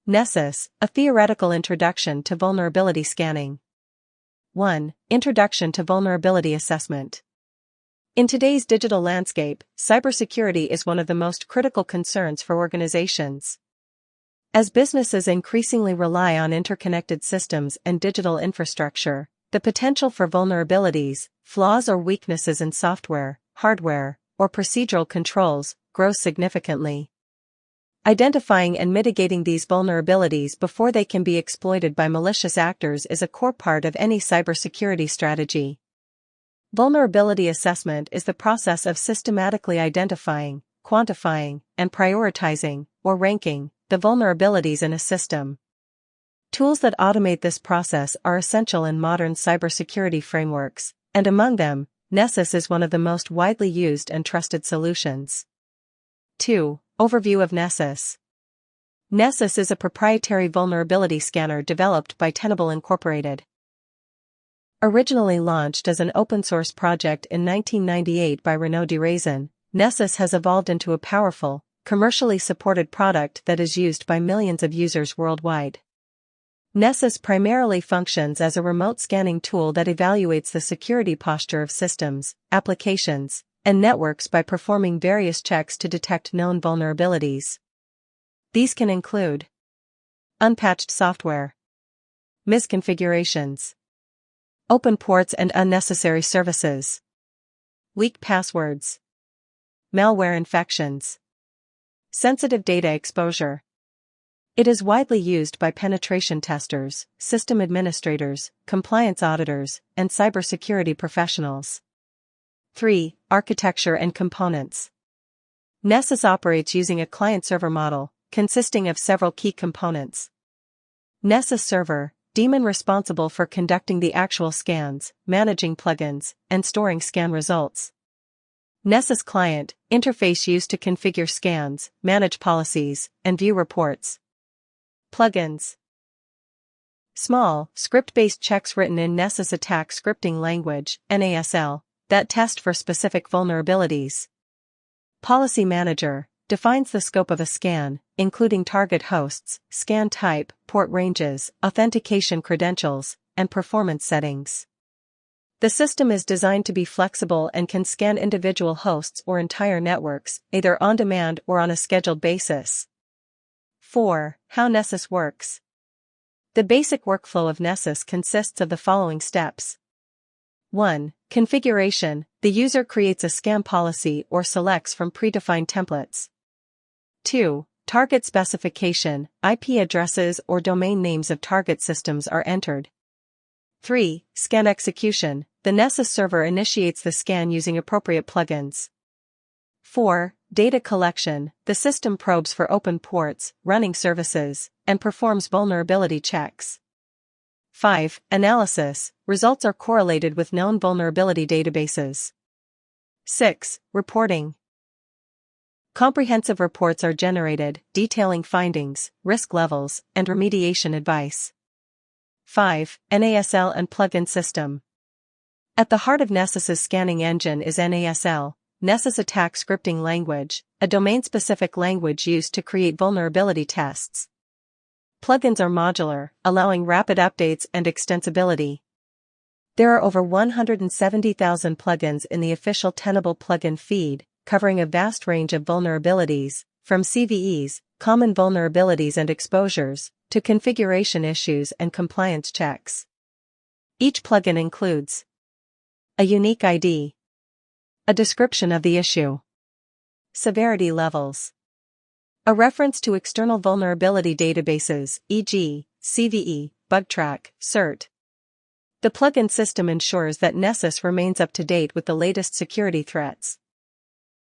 Nessus, a theoretical introduction to vulnerability scanning. 1. Introduction to vulnerability assessment. In today's digital landscape, cybersecurity is one of the most critical concerns for organizations. As businesses increasingly rely on interconnected systems and digital infrastructure, the potential for vulnerabilities, flaws or weaknesses in software, hardware, or procedural controls grows significantly. Identifying and mitigating these vulnerabilities before they can be exploited by malicious actors is a core part of any cybersecurity strategy. Vulnerability assessment is the process of systematically identifying, quantifying, and prioritizing, or ranking, the vulnerabilities in a system. Tools that automate this process are essential in modern cybersecurity frameworks, and among them, Nessus is one of the most widely used and trusted solutions. 2. Overview of Nessus. Nessus is a proprietary vulnerability scanner developed by Tenable Incorporated. Originally launched as an open-source project in 1998 by Renaud Deraison, Nessus has evolved into a powerful, commercially supported product that is used by millions of users worldwide. Nessus primarily functions as a remote scanning tool that evaluates the security posture of systems, applications, and networks by performing various checks to detect known vulnerabilities. These can include unpatched software, misconfigurations, open ports and unnecessary services, weak passwords, malware infections, sensitive data exposure. It is widely used by penetration testers, system administrators, compliance auditors, and cybersecurity professionals. 3. Architecture and components. Nessus operates using a client-server model, consisting of several key components. Nessus Server, daemon responsible for conducting the actual scans, managing plugins, and storing scan results. Nessus Client, interface used to configure scans, manage policies, and view reports. Plugins. Small, script-based checks written in Nessus attack scripting language, NASL, that test for specific vulnerabilities. Policy Manager, defines the scope of a scan, including target hosts, scan type, port ranges, authentication credentials, and performance settings. The system is designed to be flexible and can scan individual hosts or entire networks, either on demand or on a scheduled basis. 4. How Nessus works. The basic workflow of Nessus consists of the following steps. 1. Configuration. The user creates a scan policy or selects from predefined templates. 2. Target specification. IP addresses or domain names of target systems are entered. 3. Scan execution. The Nessus server initiates the scan using appropriate plugins. 4. Data collection. The system probes for open ports, running services, and performs vulnerability checks. 5. Analysis. Results are correlated with known vulnerability databases. 6. Reporting. Comprehensive reports are generated, detailing findings, risk levels, and remediation advice. 5. NASL and plugin system. At the heart of Nessus's scanning engine is NASL, Nessus Attack Scripting Language, a domain-specific language used to create vulnerability tests. Plugins are modular, allowing rapid updates and extensibility. There are over 170,000 plugins in the official Tenable plugin feed, covering a vast range of vulnerabilities, from CVEs, common vulnerabilities and exposures, to configuration issues and compliance checks. Each plugin includes a unique ID, a description of the issue, severity levels, a reference to external vulnerability databases, e.g., CVE, BugTrack, CERT. The plugin system ensures that Nessus remains up to date with the latest security threats.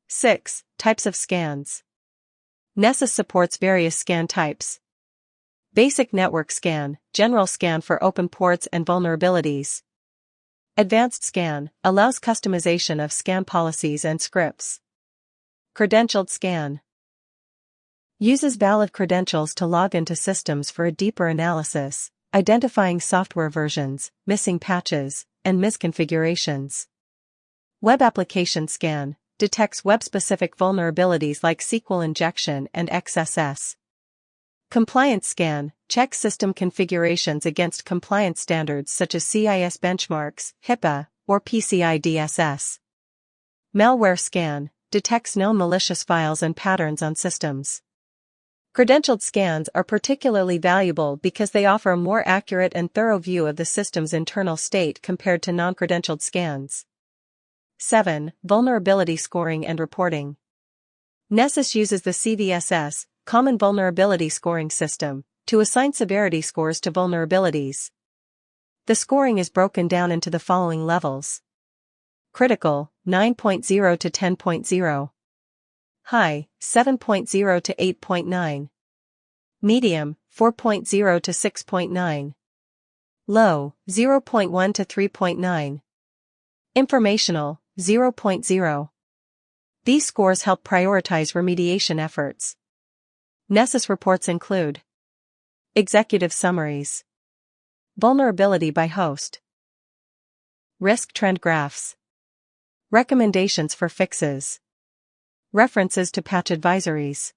6. Types of scans. Nessus supports various scan types. Basic network scan, general scan for open ports and vulnerabilities. Advanced scan, allows customization of scan policies and scripts. Credentialed scan. Uses valid credentials to log into systems for a deeper analysis, identifying software versions, missing patches, and misconfigurations. Web application scan, detects web-specific vulnerabilities like SQL injection and XSS. Compliance scan checks system configurations against compliance standards such as CIS benchmarks, HIPAA, or PCI DSS. Malware scan detects known malicious files and patterns on systems. Credentialed scans are particularly valuable because they offer a more accurate and thorough view of the system's internal state compared to non-credentialed scans. 7. Vulnerability scoring and reporting. Nessus uses the CVSS, Common Vulnerability Scoring System, to assign severity scores to vulnerabilities. The scoring is broken down into the following levels. Critical, 9.0 to 10.0. High, 7.0 to 8.9. Medium, 4.0 to 6.9. Low, 0.1 to 3.9. Informational, 0.0. These scores help prioritize remediation efforts. Nessus reports include executive summaries, vulnerability by host, risk trend graphs, recommendations for fixes, references to patch advisories.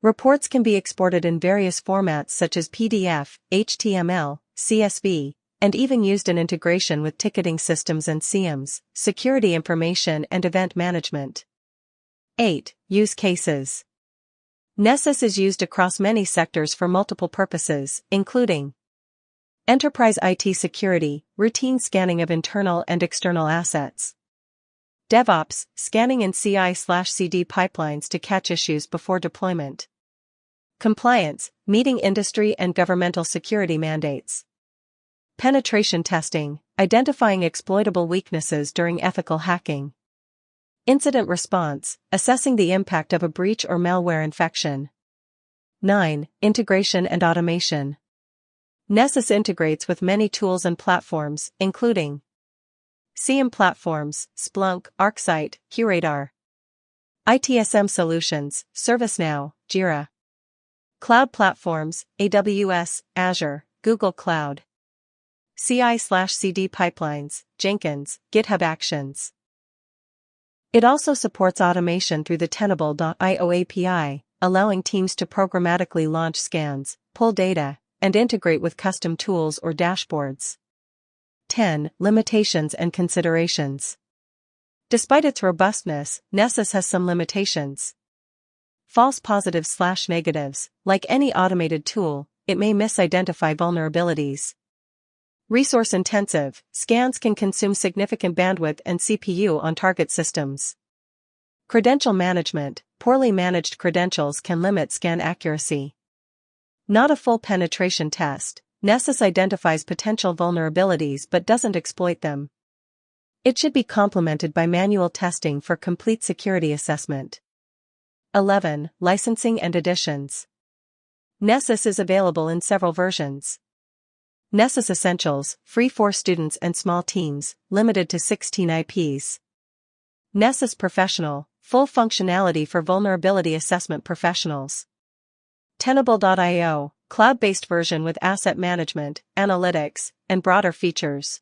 Reports can be exported in various formats such as PDF, HTML, CSV, and even used in integration with ticketing systems and CIEMs, security information and event management. 8. Use cases. Nessus is used across many sectors for multiple purposes, including enterprise IT security, routine scanning of internal and external assets. DevOps, scanning in CI/CD pipelines to catch issues before deployment. Compliance, meeting industry and governmental security mandates. Penetration testing, identifying exploitable weaknesses during ethical hacking. Incident response, assessing the impact of a breach or malware infection. 9. Integration and automation. Nessus integrates with many tools and platforms, including CIEM platforms, Splunk, ArcSight, QRadar. ITSM solutions, ServiceNow, Jira. Cloud platforms, AWS, Azure, Google Cloud. CI/CD pipelines, Jenkins, GitHub Actions. It also supports automation through the Tenable.io API, allowing teams to programmatically launch scans, pull data, and integrate with custom tools or dashboards. 10. Limitations and considerations. Despite its robustness, Nessus has some limitations. False positives/negatives, like any automated tool, it may misidentify vulnerabilities. Resource-intensive, scans can consume significant bandwidth and CPU on target systems. Credential management, poorly managed credentials can limit scan accuracy. Not a full penetration test, Nessus identifies potential vulnerabilities but doesn't exploit them. It should be complemented by manual testing for complete security assessment. 11. Licensing and additions. Nessus is available in several versions. Nessus Essentials, free for students and small teams, limited to 16 IPs. Nessus Professional, full functionality for vulnerability assessment professionals. Tenable.io, cloud-based version with asset management, analytics, and broader features.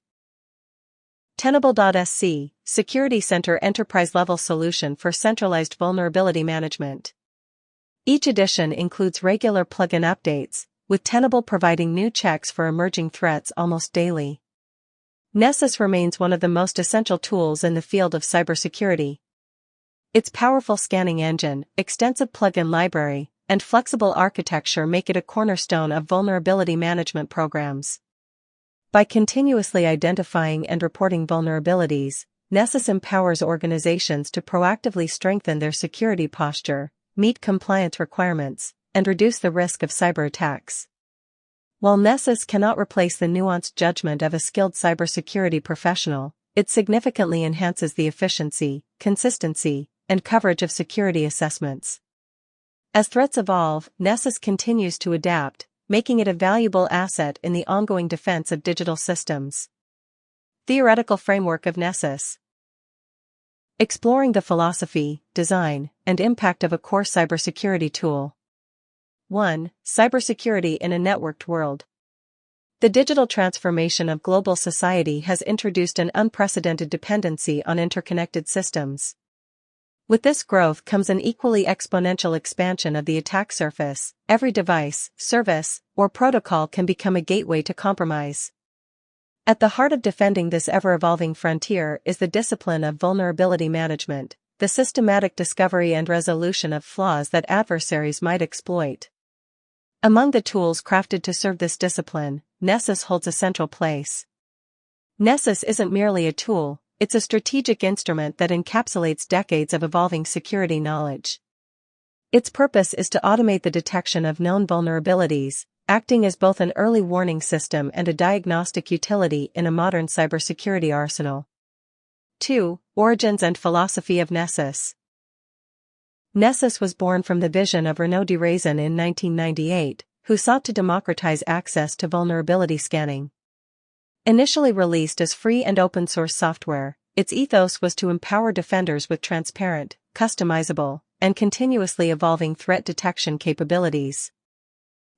Tenable.sc, Security Center enterprise-level solution for centralized vulnerability management. Each edition includes regular plugin updates, with Tenable providing new checks for emerging threats almost daily. Nessus remains one of the most essential tools in the field of cybersecurity. Its powerful scanning engine, extensive plugin library, and flexible architecture make it a cornerstone of vulnerability management programs. By continuously identifying and reporting vulnerabilities, Nessus empowers organizations to proactively strengthen their security posture, meet compliance requirements, and reduce the risk of cyber attacks. While Nessus cannot replace the nuanced judgment of a skilled cybersecurity professional, it significantly enhances the efficiency, consistency, and coverage of security assessments. As threats evolve, Nessus continues to adapt, making it a valuable asset in the ongoing defense of digital systems. Theoretical framework of Nessus. Exploring the philosophy, design, and impact of a core cybersecurity tool. 1. Cybersecurity in a networked world. The digital transformation of global society has introduced an unprecedented dependency on interconnected systems. With this growth comes an equally exponential expansion of the attack surface. Every device, service, or protocol can become a gateway to compromise. At the heart of defending this ever-evolving frontier is the discipline of vulnerability management, the systematic discovery and resolution of flaws that adversaries might exploit. Among the tools crafted to serve this discipline, Nessus holds a central place. Nessus isn't merely a tool, it's a strategic instrument that encapsulates decades of evolving security knowledge. Its purpose is to automate the detection of known vulnerabilities, acting as both an early warning system and a diagnostic utility in a modern cybersecurity arsenal. 2. Origins and philosophy of Nessus. Nessus was born from the vision of Renaud de Raison in 1998, who sought to democratize access to vulnerability scanning. Initially released as free and open-source software, its ethos was to empower defenders with transparent, customizable, and continuously evolving threat detection capabilities.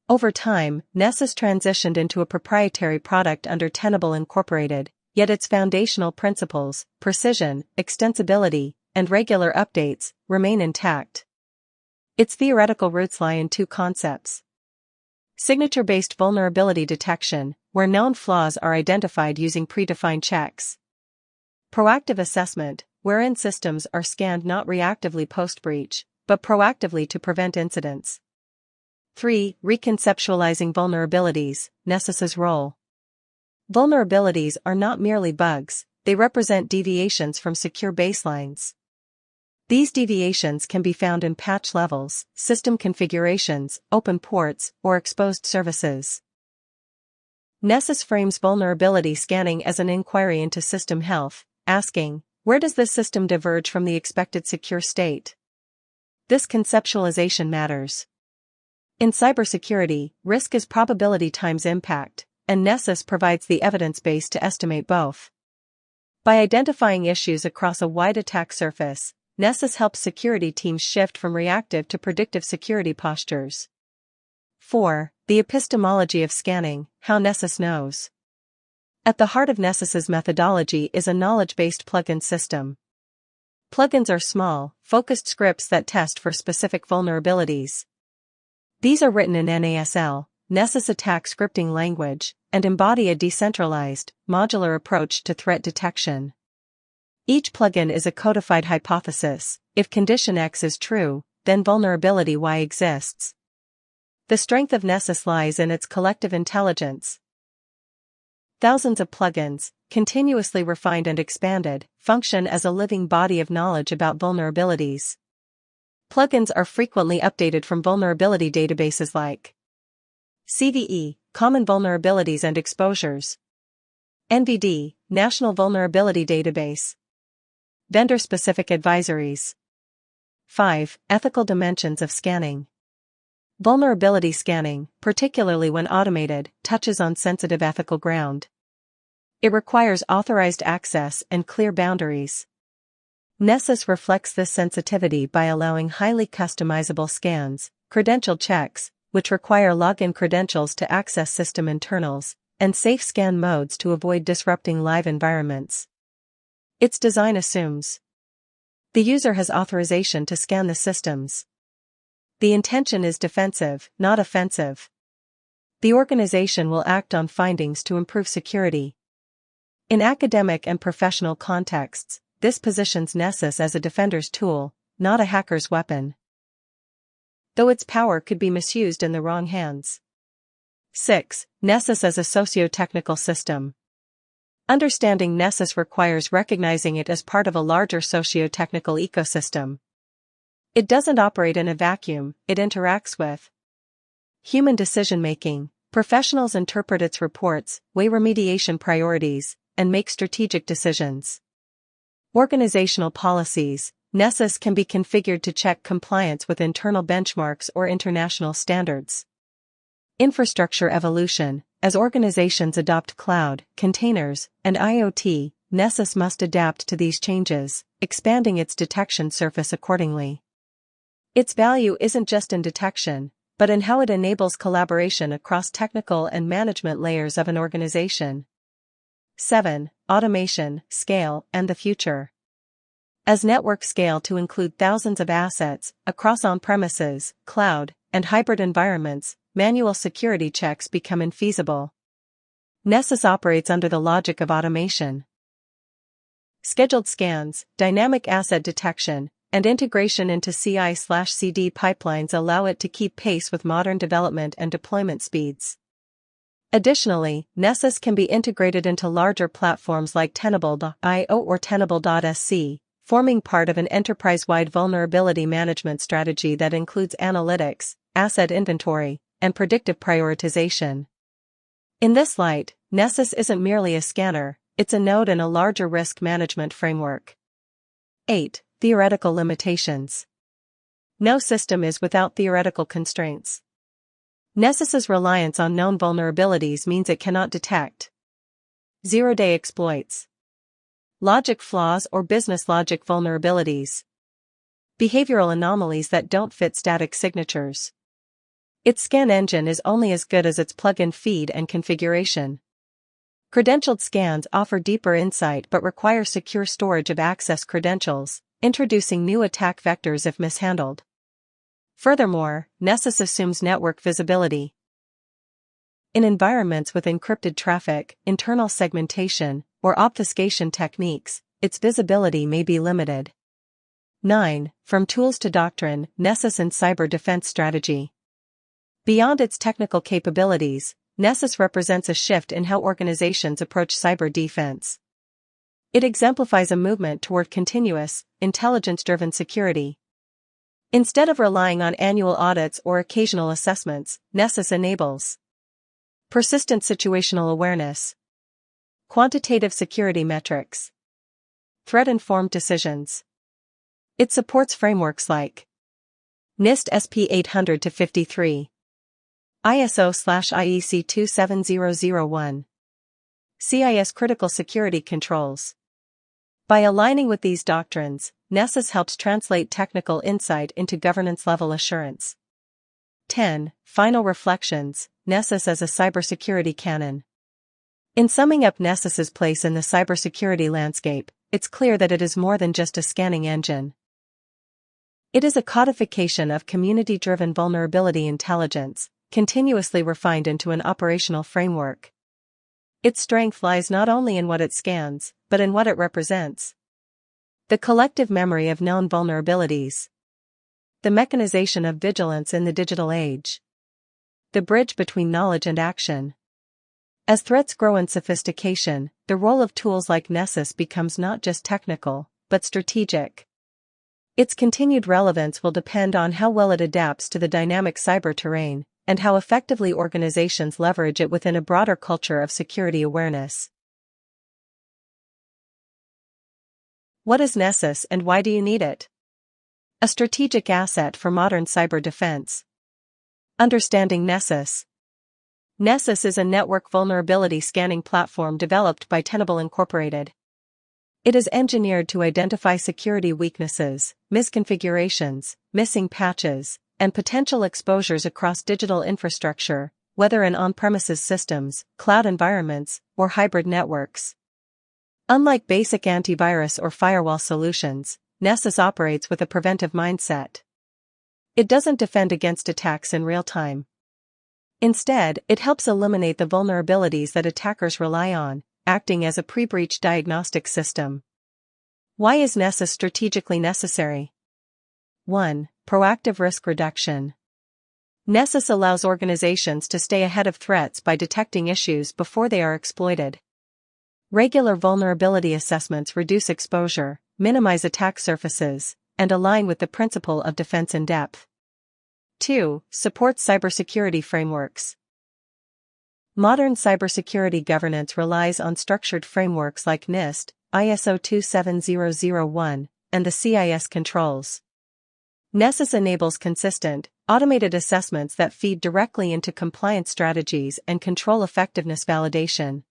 Over time, Nessus transitioned into a proprietary product under Tenable Incorporated, yet its foundational principles, precision, extensibility, and regular updates, remain intact. Its theoretical roots lie in two concepts. Signature-based vulnerability detection, where known flaws are identified using predefined checks. Proactive assessment, wherein systems are scanned not reactively post-breach, but proactively to prevent incidents. 3. Reconceptualizing vulnerabilities, Nessus's role. Vulnerabilities are not merely bugs, they represent deviations from secure baselines. These deviations can be found in patch levels, system configurations, open ports, or exposed services. Nessus frames vulnerability scanning as an inquiry into system health, asking, where does this system diverge from the expected secure state? This conceptualization matters. In cybersecurity, risk is probability times impact, and Nessus provides the evidence base to estimate both. By identifying issues across a wide attack surface, Nessus helps security teams shift from reactive to predictive security postures. 4. The epistemology of scanning, how Nessus knows. At the heart of Nessus's methodology is a knowledge-based plugin system. Plugins are small, focused scripts that test for specific vulnerabilities. These are written in NASL, Nessus attack scripting language, and embody a decentralized, modular approach to threat detection. Each plugin is a codified hypothesis. If condition X is true, then vulnerability Y exists. The strength of Nessus lies in its collective intelligence. Thousands of plugins, continuously refined and expanded, function as a living body of knowledge about vulnerabilities. Plugins are frequently updated from vulnerability databases like CVE, Common Vulnerabilities and Exposures, NVD, National Vulnerability Database, Vendor-specific advisories. 5. Ethical dimensions of scanning. Vulnerability scanning, particularly when automated, touches on sensitive ethical ground. It requires authorized access and clear boundaries. Nessus reflects this sensitivity by allowing highly customizable scans, credential checks, which require login credentials to access system internals, and safe scan modes to avoid disrupting live environments. Its design assumes the user has authorization to scan the systems. The intention is defensive, not offensive. The organization will act on findings to improve security. In academic and professional contexts, this positions Nessus as a defender's tool, not a hacker's weapon. Though its power could be misused in the wrong hands. 6. Nessus as a socio-technical system. Understanding Nessus requires recognizing it as part of a larger socio-technical ecosystem. It doesn't operate in a vacuum, it interacts with human decision-making. Professionals interpret its reports, weigh remediation priorities, and make strategic decisions. Organizational policies. Nessus can be configured to check compliance with internal benchmarks or international standards. Infrastructure evolution. As organizations adopt cloud, containers, and IoT, Nessus must adapt to these changes, expanding its detection surface accordingly. Its value isn't just in detection, but in how it enables collaboration across technical and management layers of an organization. 7. Automation, scale, and the future. As networks scale to include thousands of assets across on-premises, cloud, and hybrid environments, manual security checks become infeasible. Nessus operates under the logic of automation. Scheduled scans, dynamic asset detection, and integration into CI/CD pipelines allow it to keep pace with modern development and deployment speeds. Additionally, Nessus can be integrated into larger platforms like Tenable.io or Tenable.sc, forming part of an enterprise-wide vulnerability management strategy that includes analytics, asset inventory, and predictive prioritization. In this light, Nessus isn't merely a scanner, it's a node in a larger risk management framework. 8. Theoretical limitations. No system is without theoretical constraints. Nessus's reliance on known vulnerabilities means it cannot detect zero-day exploits, logic flaws or business logic vulnerabilities, behavioral anomalies that don't fit static signatures. Its scan engine is only as good as its plugin feed and configuration. Credentialed scans offer deeper insight but require secure storage of access credentials, introducing new attack vectors if mishandled. Furthermore, Nessus assumes network visibility. In environments with encrypted traffic, internal segmentation, or obfuscation techniques, its visibility may be limited. 9. From tools to doctrine, Nessus and cyber defense strategy. Beyond its technical capabilities, Nessus represents a shift in how organizations approach cyber defense. It exemplifies a movement toward continuous, intelligence-driven security. Instead of relying on annual audits or occasional assessments, Nessus enables persistent situational awareness, quantitative security metrics, threat-informed decisions. It supports frameworks like NIST SP 800-53, ISO/IEC 27001, CIS critical security controls. By aligning with these doctrines, Nessus helps translate technical insight into governance-level assurance. 10. Final reflections, Nessus as a cybersecurity canon. In summing up Nessus's place in the cybersecurity landscape, it's clear that it is more than just a scanning engine. It is a codification of community-driven vulnerability intelligence, continuously refined into an operational framework. Its strength lies not only in what it scans, but in what it represents. The collective memory of known vulnerabilities. The mechanization of vigilance in the digital age. The bridge between knowledge and action. As threats grow in sophistication, the role of tools like Nessus becomes not just technical, but strategic. Its continued relevance will depend on how well it adapts to the dynamic cyber terrain, and how effectively organizations leverage it within a broader culture of security awareness. What is Nessus and why do you need it? A strategic asset for modern cyber defense. Understanding Nessus. Nessus is a network vulnerability scanning platform developed by Tenable Incorporated. It is engineered to identify security weaknesses, misconfigurations, missing patches, and potential exposures across digital infrastructure, whether in on-premises systems, cloud environments, or hybrid networks. Unlike basic antivirus or firewall solutions, Nessus operates with a preventive mindset. It doesn't defend against attacks in real time. Instead, it helps eliminate the vulnerabilities that attackers rely on, acting as a pre-breach diagnostic system. Why is Nessus strategically necessary? 1. Proactive risk reduction. Nessus allows organizations to stay ahead of threats by detecting issues before they are exploited. Regular vulnerability assessments reduce exposure, minimize attack surfaces, and align with the principle of defense in depth. 2. Supports cybersecurity frameworks. Modern cybersecurity governance relies on structured frameworks like NIST, ISO 27001, and the CIS controls. Nessus enables consistent, automated assessments that feed directly into compliance strategies and control effectiveness validation.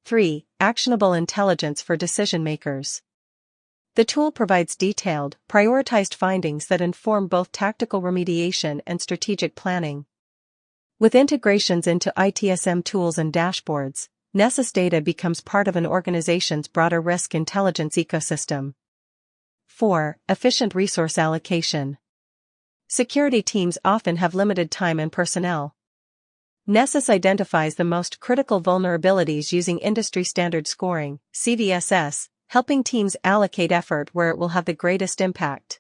3. Actionable intelligence for decision makers. The tool provides detailed, prioritized findings that inform both tactical remediation and strategic planning. With integrations into ITSM tools and dashboards, Nessus data becomes part of an organization's broader risk intelligence ecosystem. 4. Efficient resource allocation. Security teams often have limited time and personnel. Nessus identifies the most critical vulnerabilities using industry-standard scoring, CVSS, helping teams allocate effort where it will have the greatest impact.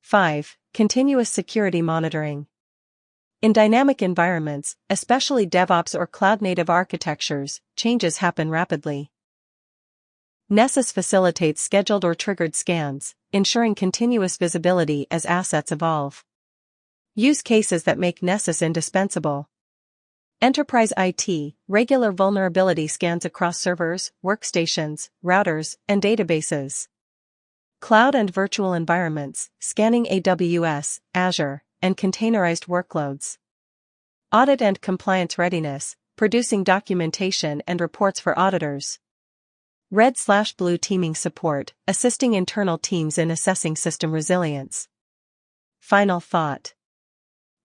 5. Continuous security monitoring. In dynamic environments, especially DevOps or cloud-native architectures, changes happen rapidly. Nessus facilitates scheduled or triggered scans, ensuring continuous visibility as assets evolve. Use cases that make Nessus indispensable. Enterprise IT, regular vulnerability scans across servers, workstations, routers, and databases. Cloud and virtual environments, scanning AWS, Azure, and containerized workloads. Audit and compliance readiness, producing documentation and reports for auditors. Red/blue teaming support, assisting internal teams in assessing system resilience. Final thought.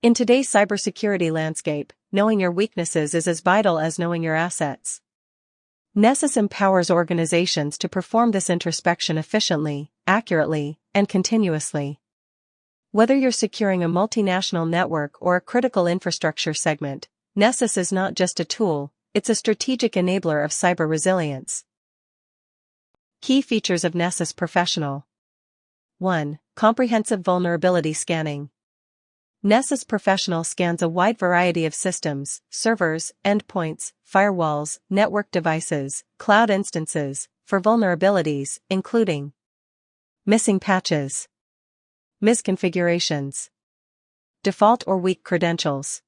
In today's cybersecurity landscape, knowing your weaknesses is as vital as knowing your assets. Nessus empowers organizations to perform this introspection efficiently, accurately, and continuously. Whether you're securing a multinational network or a critical infrastructure segment, Nessus is not just a tool, it's a strategic enabler of cyber resilience. Key features of Nessus Professional. 1. Comprehensive vulnerability scanning. Nessus Professional scans a wide variety of systems, servers, endpoints, firewalls, network devices, cloud instances, for vulnerabilities, including missing patches, misconfigurations, default or weak credentials,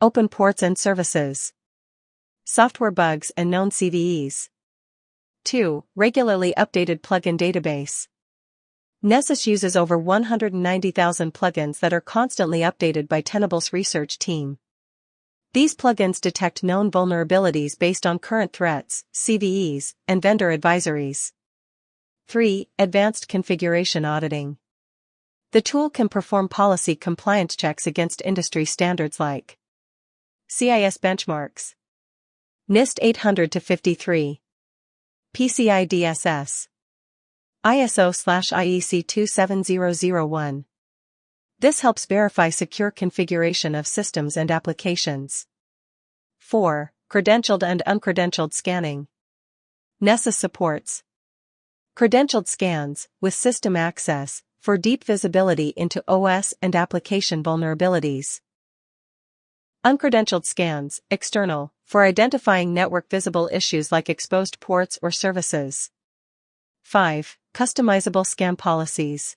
open ports and services, software bugs and known CVEs. 2. Regularly updated plugin database. Nessus uses over 190,000 plugins that are constantly updated by Tenable's research team. These plugins detect known vulnerabilities based on current threats, CVEs, and vendor advisories. 3. Advanced configuration auditing. The tool can perform policy compliance checks against industry standards like CIS benchmarks, NIST 800-53, PCI DSS, ISO/IEC 27001. This helps verify secure configuration of systems and applications. 4. Credentialed and uncredentialed scanning. Nessus supports credentialed scans, with system access, for deep visibility into OS and application vulnerabilities. Uncredentialed scans, external, for identifying network-visible issues like exposed ports or services. 5. Customizable scan policies.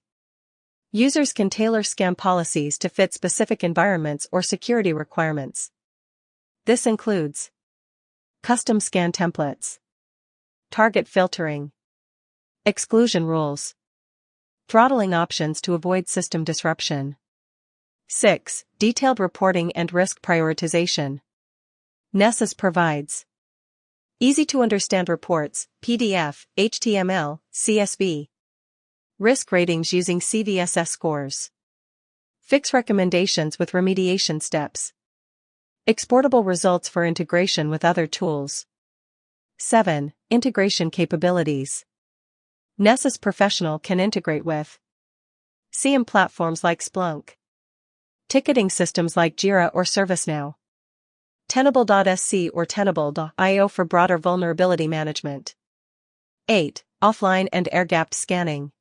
Users can tailor scan policies to fit specific environments or security requirements. This includes custom scan templates, target filtering, exclusion rules, throttling options to avoid system disruption. 6. Detailed reporting and risk prioritization. Nessus provides easy-to-understand reports, PDF, HTML, CSV. Risk ratings using CVSS scores. Fix recommendations with remediation steps. Exportable results for integration with other tools. 7. Integration capabilities. Nessus Professional can integrate with CM platforms like Splunk, ticketing systems like Jira or ServiceNow, Tenable.sc or Tenable.io for broader vulnerability management. 8. Offline and air-gapped scanning.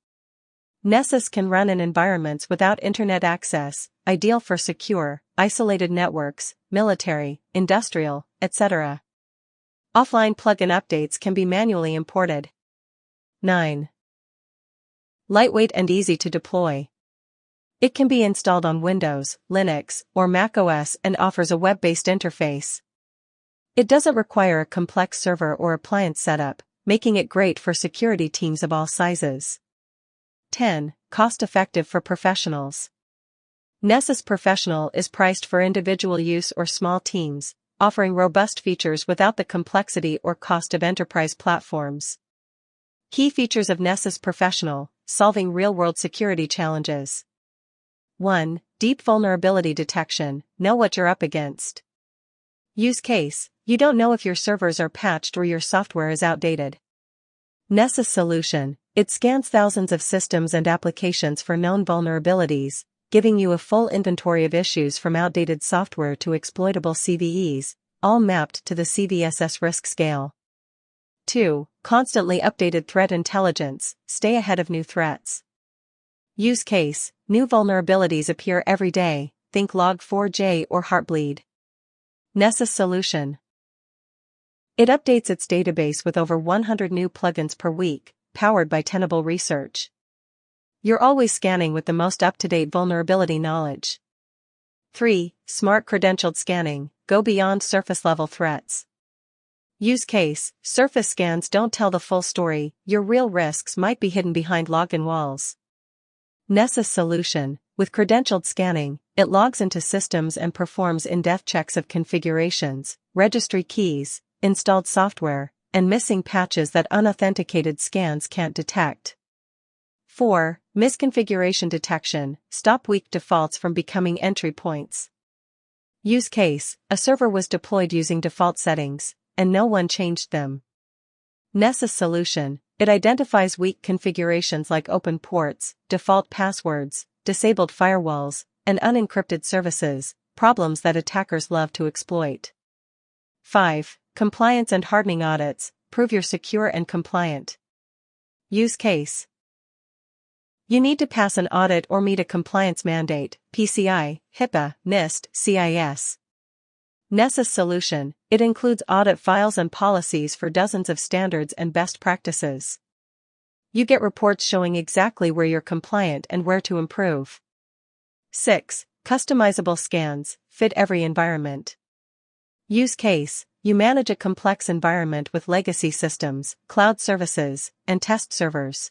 Nessus can run in environments without internet access, ideal for secure, isolated networks, military, industrial, etc. Offline plugin updates can be manually imported. 9. Lightweight and easy to deploy. It can be installed on Windows, Linux, or macOS and offers a web-based interface. It doesn't require a complex server or appliance setup, making it great for security teams of all sizes. 10. Cost-effective for professionals. Nessus Professional is priced for individual use or small teams, offering robust features without the complexity or cost of enterprise platforms. Key features of Nessus Professional: solving real-world security challenges. 1. Deep vulnerability detection, know what you're up against. Use case: you don't know if your servers are patched or your software is outdated. Nessus solution: It scans thousands of systems and applications for known vulnerabilities, giving you a full inventory of issues from outdated software to exploitable CVEs, all mapped to the CVSS risk scale. 2. Constantly updated threat intelligence, stay ahead of new threats. Use case, new vulnerabilities appear every day, think Log4j or Heartbleed. Nessus solution. It updates its database with over 100 new plugins per week, powered by Tenable research. You're always scanning with the most up-to-date vulnerability knowledge. 3. Smart credentialed scanning, go beyond surface-level threats. Use case, surface scans don't tell the full story, your real risks might be hidden behind login walls. Nessus solution, with credentialed scanning, it logs into systems and performs in-depth checks of configurations, registry keys, installed software, and missing patches that unauthenticated scans can't detect. 4. Misconfiguration detection, stop weak defaults from becoming entry points. Use case, a server was deployed using default settings, and no one changed them. Nessus solution, it identifies weak configurations like open ports, default passwords, disabled firewalls, and unencrypted services, problems that attackers love to exploit. 5. Compliance and hardening audits, prove you're secure and compliant. Use case. You need to pass an audit or meet a compliance mandate, PCI, HIPAA, NIST, CIS. Nessus solution, it includes audit files and policies for dozens of standards and best practices. You get reports showing exactly where you're compliant and where to improve. 6. Customizable scans, fit every environment. Use case, you manage a complex environment with legacy systems, cloud services, and test servers.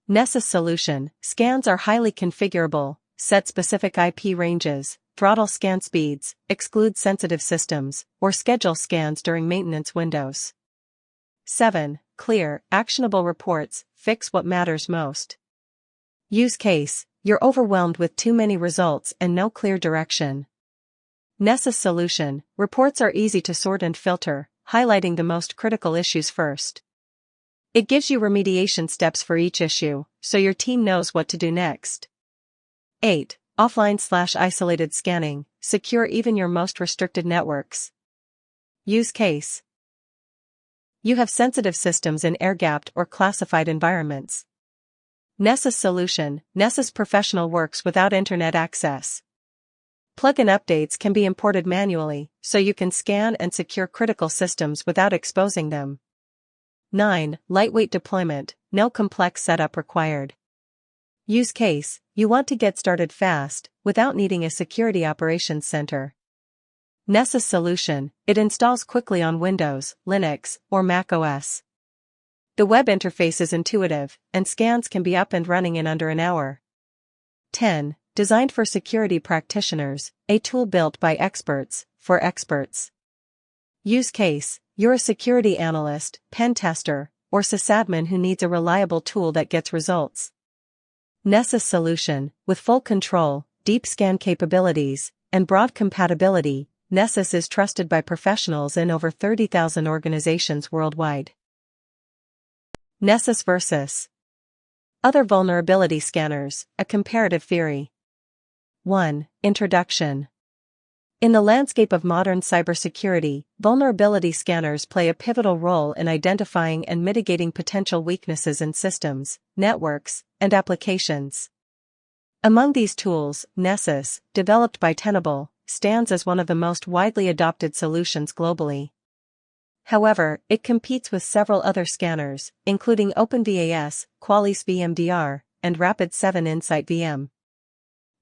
Nessus solution, scans are highly configurable, set specific IP ranges, throttle scan speeds, exclude sensitive systems, or schedule scans during maintenance windows. 7. Clear, actionable reports, fix what matters most. Use case, you're overwhelmed with too many results and no clear direction. Nessus solution, reports are easy to sort and filter, highlighting the most critical issues first. It gives you remediation steps for each issue, so your team knows what to do next. 8. Offline/isolated scanning, secure even your most restricted networks. Use case. You have sensitive systems in air-gapped or classified environments. Nessus solution, Nessus Professional works without internet access. Plugin updates can be imported manually, so you can scan and secure critical systems without exposing them. 9. Lightweight deployment, no complex setup required. Use case, you want to get started fast, without needing a security operations center. Nessus solution, it installs quickly on Windows, Linux, or Mac OS. The web interface is intuitive, and scans can be up and running in under an hour. 10. Designed for security practitioners, a tool built by experts, for experts. Use case, you're a security analyst, pen tester, or sysadmin who needs a reliable tool that gets results. Nessus solution, with full control, deep scan capabilities, and broad compatibility, Nessus is trusted by professionals in over 30,000 organizations worldwide. Nessus versus other vulnerability scanners, a comparative theory. 1. Introduction. In the landscape of modern cybersecurity, vulnerability scanners play a pivotal role in identifying and mitigating potential weaknesses in systems, networks, and applications. Among these tools, Nessus, developed by Tenable, stands as one of the most widely adopted solutions globally. However, it competes with several other scanners, including OpenVAS, Qualys VMDR, and Rapid7 Insight VM.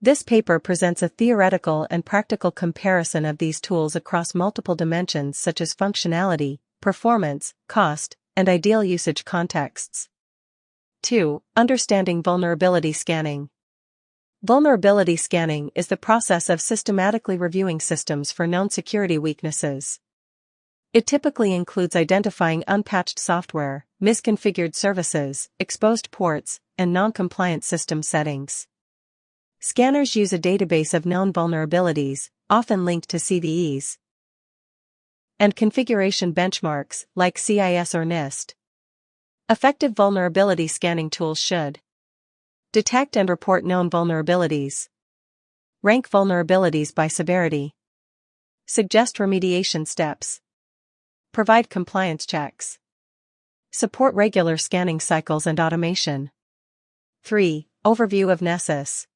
This paper presents a theoretical and practical comparison of these tools across multiple dimensions such as functionality, performance, cost, and ideal usage contexts. 2. Understanding vulnerability scanning. Vulnerability scanning is the process of systematically reviewing systems for known security weaknesses. It typically includes identifying unpatched software, misconfigured services, exposed ports, and non-compliant system settings. Scanners use a database of known vulnerabilities, often linked to CVEs, and configuration benchmarks, like CIS or NIST. Effective vulnerability scanning tools should detect and report known vulnerabilities, rank vulnerabilities by severity, suggest remediation steps, provide compliance checks, support regular scanning cycles and automation. 3. Overview of Nessus.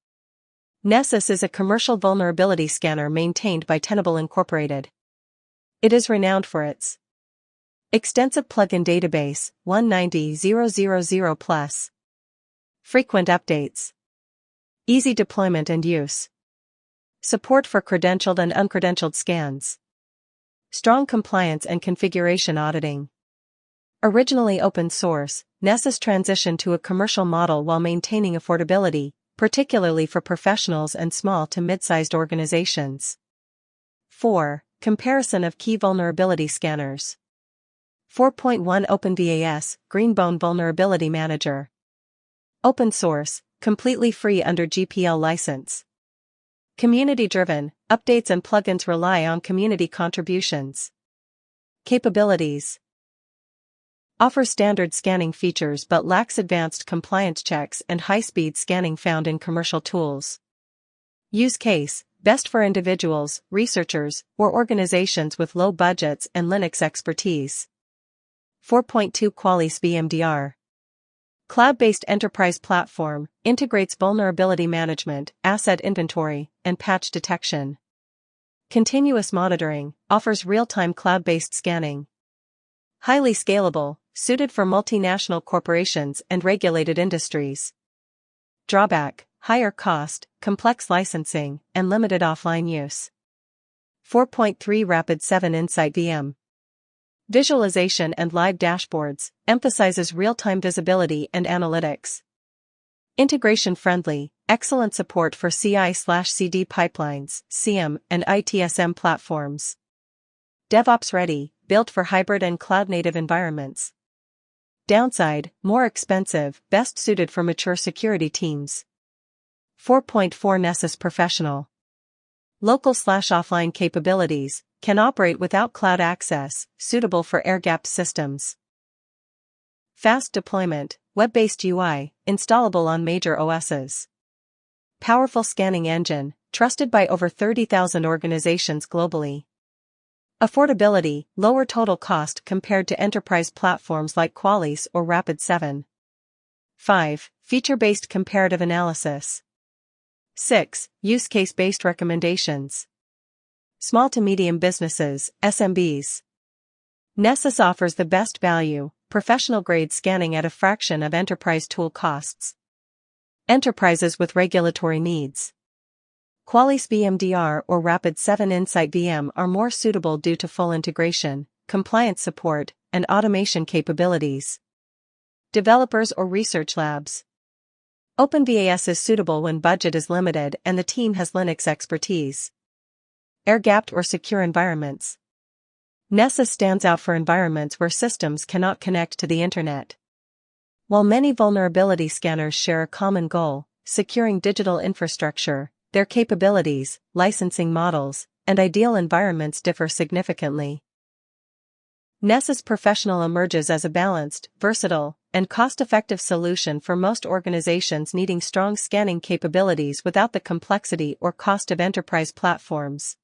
Nessus is a commercial vulnerability scanner maintained by Tenable Incorporated. It is renowned for its extensive plugin database, 190,000+, frequent updates, easy deployment and use, support for credentialed and uncredentialed scans, strong compliance and configuration auditing. Originally open source, Nessus transitioned to a commercial model while maintaining affordability, particularly for professionals and small to mid-sized organizations. 4. Comparison of key vulnerability scanners. 4.1 OpenVAS, Greenbone Vulnerability Manager. Open source, completely free under GPL license. Community-driven, updates and plugins rely on community contributions. Capabilities. Offers standard scanning features but lacks advanced compliance checks and high-speed scanning found in commercial tools. Use case, best for individuals, researchers, or organizations with low budgets and Linux expertise. 4.2 Qualys VMDR. Cloud-based enterprise platform, integrates vulnerability management, asset inventory, and patch detection. Continuous monitoring, offers real-time cloud-based scanning. Highly scalable, suited for multinational corporations and regulated industries. Drawback, higher cost, complex licensing, and limited offline use. 4.3 Rapid7 Insight VM. Visualization and live dashboards, emphasizes real-time visibility and analytics. Integration-friendly, excellent support for CI/CD pipelines, CM, and ITSM platforms. DevOps-ready, built for hybrid and cloud-native environments. Downside, more expensive, best suited for mature security teams. 4.4 Nessus Professional. Local/offline capabilities, can operate without cloud access, suitable for air-gapped systems. Fast deployment, web-based UI, installable on major OSs. Powerful scanning engine, trusted by over 30,000 organizations globally. Affordability, lower total cost compared to enterprise platforms like Qualys or Rapid7. 5. Feature-based comparative analysis. 6. Use case-based recommendations. Small to medium businesses, SMBs. Nessus offers the best value, professional-grade scanning at a fraction of enterprise tool costs. Enterprises with regulatory needs. Qualys VMDR or Rapid7 Insight VM are more suitable due to full integration, compliance support, and automation capabilities. Developers or research labs. OpenVAS is suitable when budget is limited and the team has Linux expertise. Air-gapped or secure environments. Nessus stands out for environments where systems cannot connect to the internet. While many vulnerability scanners share a common goal, securing digital infrastructure, their capabilities, licensing models, and ideal environments differ significantly. Nessus Professional emerges as a balanced, versatile, and cost-effective solution for most organizations needing strong scanning capabilities without the complexity or cost of enterprise platforms.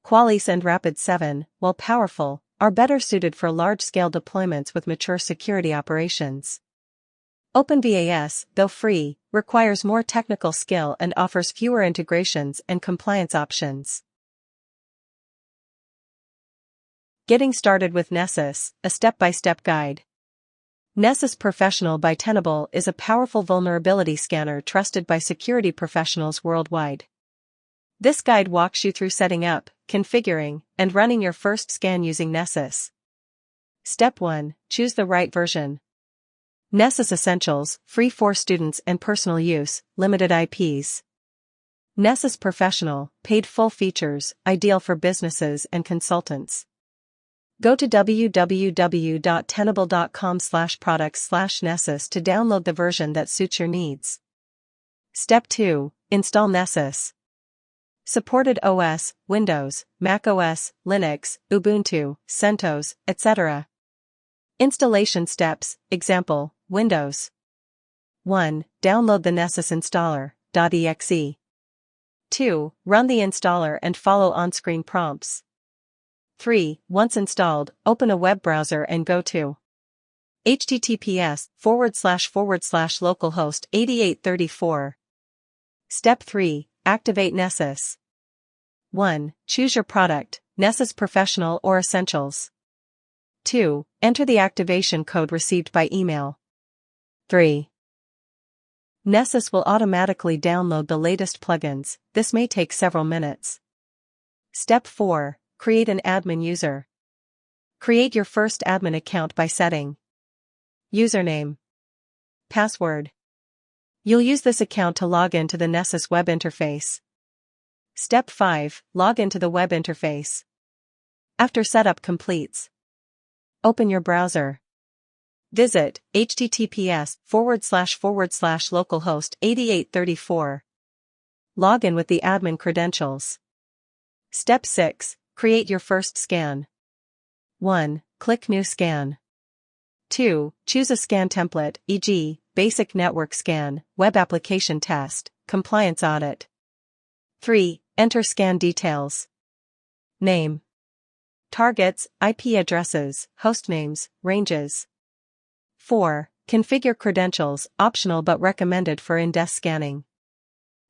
Qualys and Rapid7, while powerful, are better suited for large-scale deployments with mature security operations. OpenVAS, though free, requires more technical skill and offers fewer integrations and compliance options. Getting started with Nessus, a step-by-step guide. Nessus Professional by Tenable is a powerful vulnerability scanner trusted by security professionals worldwide. This guide walks you through setting up, configuring, and running your first scan using Nessus. Step 1. Choose the right version. Nessus Essentials, free for students and personal use, limited IPs. Nessus Professional, paid full features, ideal for businesses and consultants. Go to www.tenable.com/products/Nessus to download the version that suits your needs. Step 2. Install Nessus. Supported OS, Windows, Mac OS, Linux, Ubuntu, CentOS, etc. Installation steps, example, Windows. 1. Download the Nessus installer.exe. 2. Run the installer and follow on-screen prompts. 3. Once installed, open a web browser and go to https://localhost 8834. Step 3. Activate Nessus. 1. Choose your product, Nessus Professional or Essentials. 2. Enter the activation code received by email. 3. Nessus will automatically download the latest plugins. This may take several minutes. Step 4. Create an admin user. Create your first admin account by setting username, password. You'll use this account to log into the Nessus web interface. Step 5. Log into the web interface. After setup completes, open your browser. Visit https://localhost 8834. Log in with the admin credentials. Step 6. Create your first scan. 1. Click New Scan. 2. Choose a scan template, e.g., Basic Network Scan, Web Application Test, Compliance Audit. 3. Enter scan details. Name, targets, IP addresses, hostnames, ranges. 4. Configure credentials, optional but recommended for in-depth scanning.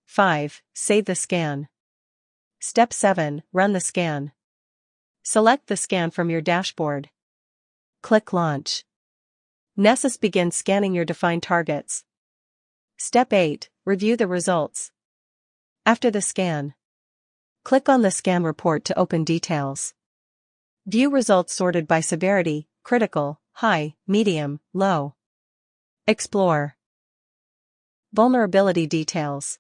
5. Save the scan. Step 7. Run the scan. Select the scan from your dashboard. Click Launch. Nessus begins scanning your defined targets. Step 8. Review the results. After the scan, click on the scan report to open details. View results sorted by severity, critical, high, medium, low. Explore. Vulnerability details.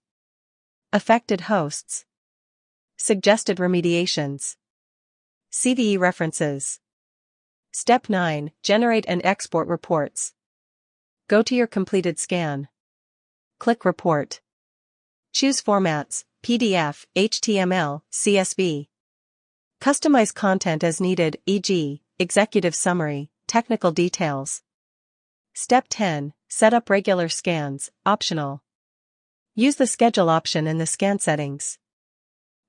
Affected hosts. Suggested remediations. CVE references. Step 9. Generate and export reports. Go to your completed scan. Click Report. Choose formats, PDF, HTML, CSV. Customize content as needed, e.g., executive summary, technical details. Step 10. Set up regular scans, optional. Use the schedule option in the scan settings.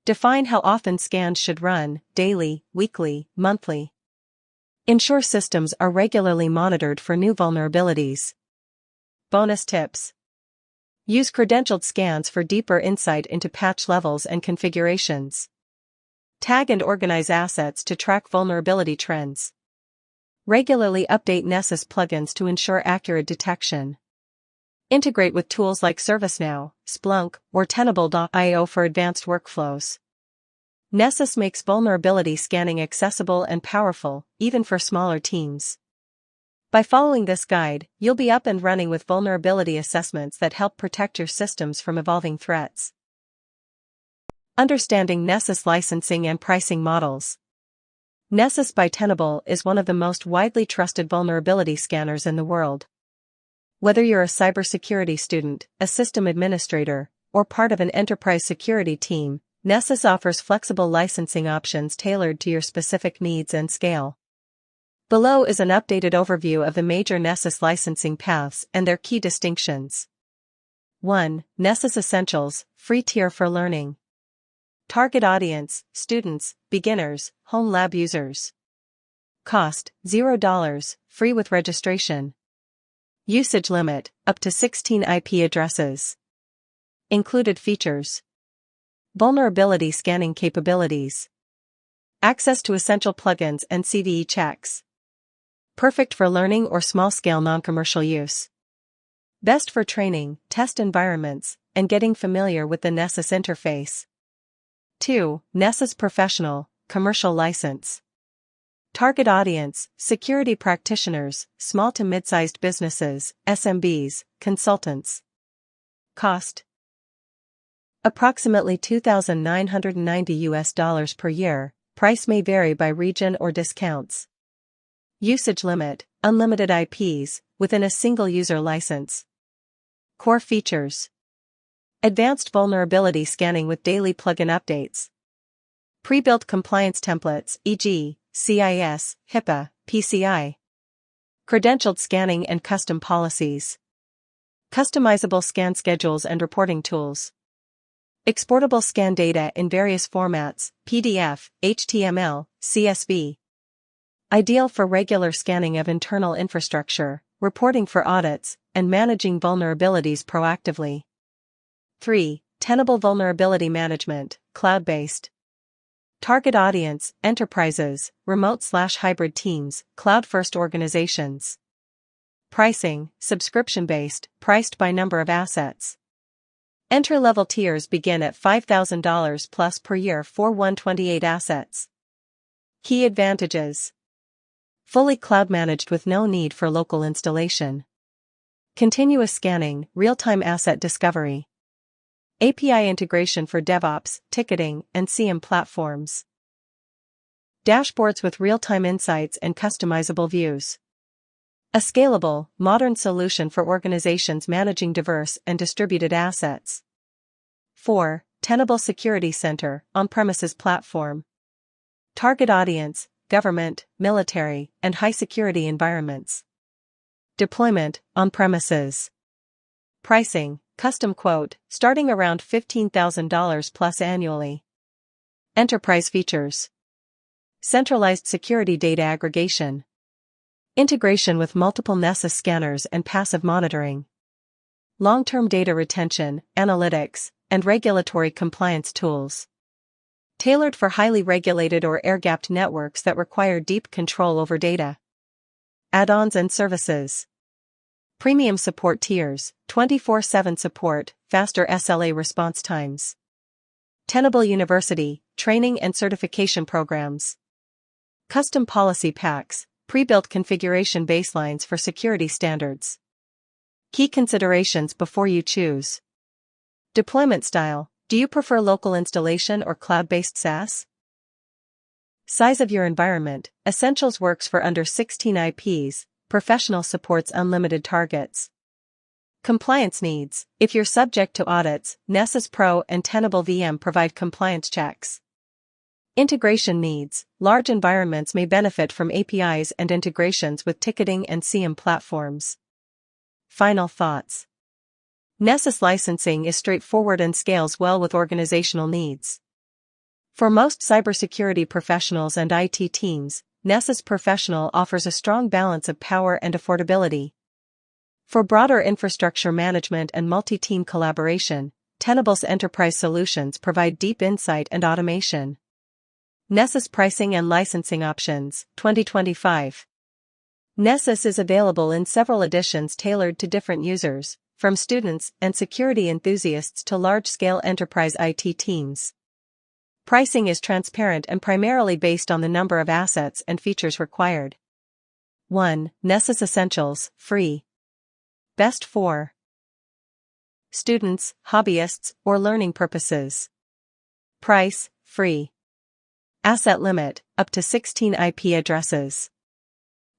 Define how often scans should run, daily, weekly, monthly. Ensure systems are regularly monitored for new vulnerabilities. Bonus tips. Use credentialed scans for deeper insight into patch levels and configurations. Tag and organize assets to track vulnerability trends. Regularly update Nessus plugins to ensure accurate detection. Integrate with tools like ServiceNow, Splunk, or Tenable.io for advanced workflows. Nessus makes vulnerability scanning accessible and powerful, even for smaller teams. By following this guide, you'll be up and running with vulnerability assessments that help protect your systems from evolving threats. Understanding Nessus licensing and pricing models. Nessus by Tenable is one of the most widely trusted vulnerability scanners in the world. Whether you're a cybersecurity student, a system administrator, or part of an enterprise security team, Nessus offers flexible licensing options tailored to your specific needs and scale. Below is an updated overview of the major Nessus licensing paths and their key distinctions. 1. Nessus Essentials, free tier for learning. Target audience, students, beginners, home lab users. Cost, $0, free with registration. Usage limit, up to 16 IP addresses. Included features. Vulnerability scanning capabilities. Access to essential plugins and CVE checks. Perfect for learning or small-scale non-commercial use. Best for training, test environments, and getting familiar with the Nessus interface. 2. Nessus Professional, commercial license. Target audience, security practitioners, small to mid-sized businesses, SMBs, consultants. Cost. Approximately $2,990 per year, price may vary by region or discounts. Usage limit, unlimited IPs, within a single user license. Core features. Advanced vulnerability scanning with daily plugin updates. Pre-built compliance templates, e.g., CIS, HIPAA, PCI. Credentialed scanning and custom policies. Customizable scan schedules and reporting tools. Exportable scan data in various formats, PDF, HTML, CSV. Ideal for regular scanning of internal infrastructure, reporting for audits, and managing vulnerabilities proactively. 3. Tenable vulnerability management, cloud-based. Target audience, enterprises, remote/hybrid teams, cloud-first organizations. Pricing, subscription-based, priced by number of assets. Entry-level tiers begin at $5,000 plus per year for 128 assets. Key advantages. Fully cloud-managed with no need for local installation. Continuous scanning, real-time asset discovery. API integration for DevOps, ticketing, and CM platforms. Dashboards with real-time insights and customizable views. A scalable, modern solution for organizations managing diverse and distributed assets. 4. Tenable Security Center, on-premises platform. Target audience, government, military, and high-security environments. Deployment, on-premises. Pricing, custom quote, starting around $15,000 plus annually. Enterprise features. Centralized security data aggregation. Integration with multiple Nessus scanners and passive monitoring. Long-term data retention, analytics, and regulatory compliance tools. Tailored for highly regulated or air-gapped networks that require deep control over data. Add-ons and services. Premium support tiers, 24/7 support, faster SLA response times. Tenable University, training and certification programs. Custom policy packs, pre-built configuration baselines for security standards. Key considerations before you choose. Deployment style, do you prefer local installation or cloud-based SaaS? Size of your environment, Essentials works for under 16 IPs, Professional supports unlimited targets. Compliance needs, if you're subject to audits, Nessus Pro and Tenable VM provide compliance checks. Integration needs, large environments may benefit from APIs and integrations with ticketing and CM platforms. Final thoughts. Nessus licensing is straightforward and scales well with organizational needs. For most cybersecurity professionals and IT teams, Nessus Professional offers a strong balance of power and affordability. For broader infrastructure management and multi-team collaboration, Tenable's enterprise solutions provide deep insight and automation. Nessus pricing and licensing options, 2025. Nessus is available in several editions tailored to different users, from students and security enthusiasts to large-scale enterprise IT teams. Pricing is transparent and primarily based on the number of assets and features required. 1. Nessus Essentials, free. Best for students, hobbyists, or learning purposes. Price, free. Asset limit, up to 16 IP addresses.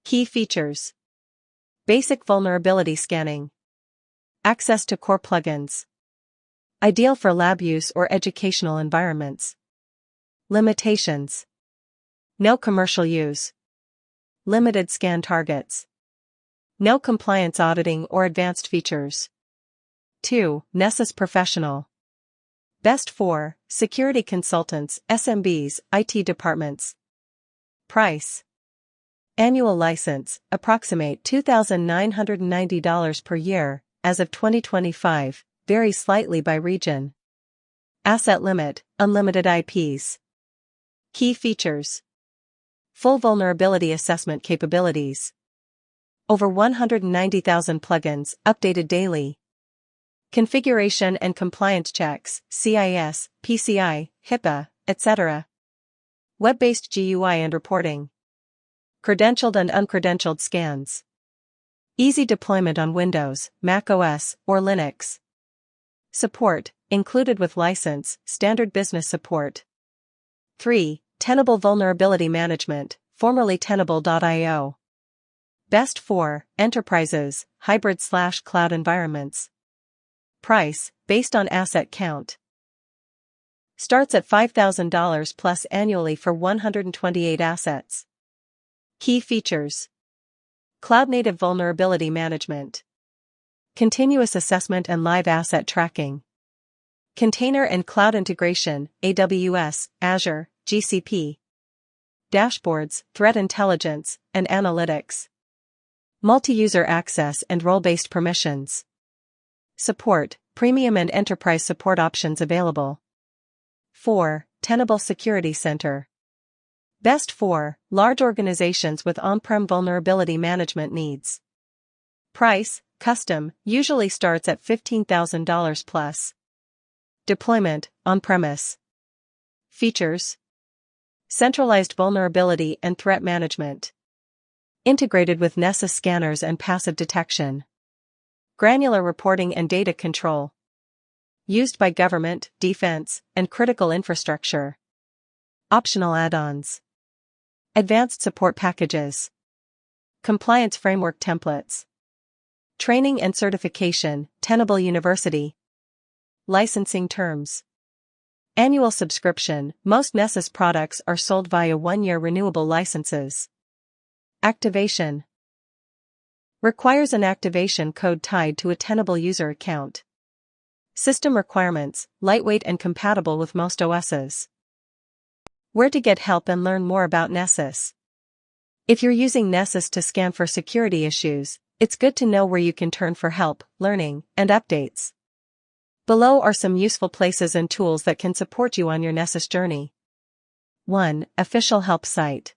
Key features. Basic vulnerability scanning. Access to core plugins. Ideal for lab use or educational environments. Limitations. No commercial use. Limited scan targets. No compliance auditing or advanced features. 2. Nessus Professional. Best for security consultants, SMBs, IT departments. Price. Annual license, approximate $2,990 per year, as of 2025, varies slightly by region. Asset limit, unlimited IPs. Key features. Full vulnerability assessment capabilities. Over 190,000 plugins, updated daily. Configuration and compliance checks, CIS, PCI, HIPAA, etc. Web-based GUI and reporting. Credentialed and uncredentialed scans. Easy deployment on Windows, Mac OS, or Linux. Support, included with license, standard business support. 3. Tenable Vulnerability Management, formerly Tenable.io. Best for enterprises, hybrid/cloud environments. Price, based on asset count. Starts at $5,000 plus annually for 128 assets. Key features. Cloud-native vulnerability management. Continuous assessment and live asset tracking. Container and cloud integration, AWS, Azure, GCP. Dashboards, threat intelligence, and analytics. Multi-user access and role-based permissions. Support, premium and enterprise support options available. 4. Tenable Security Center. Best for large organizations with on-prem vulnerability management needs. Price, custom, usually starts at $15,000 plus. Deployment, on-premise. Features. Centralized vulnerability and threat management. Integrated with Nessus scanners and passive detection. Granular reporting and data control. Used by government, defense, and critical infrastructure. Optional add-ons. Advanced support packages. Compliance framework templates. Training and certification, Tenable University. Licensing terms. Annual subscription, most Nessus products are sold via 1-year renewable licenses. Activation. Requires an activation code tied to a Tenable user account. System requirements, lightweight and compatible with most OSs. Where to get help and learn more about Nessus. If you're using Nessus to scan for security issues, it's good to know where you can turn for help, learning, and updates. Below are some useful places and tools that can support you on your Nessus journey. 1. Official help site.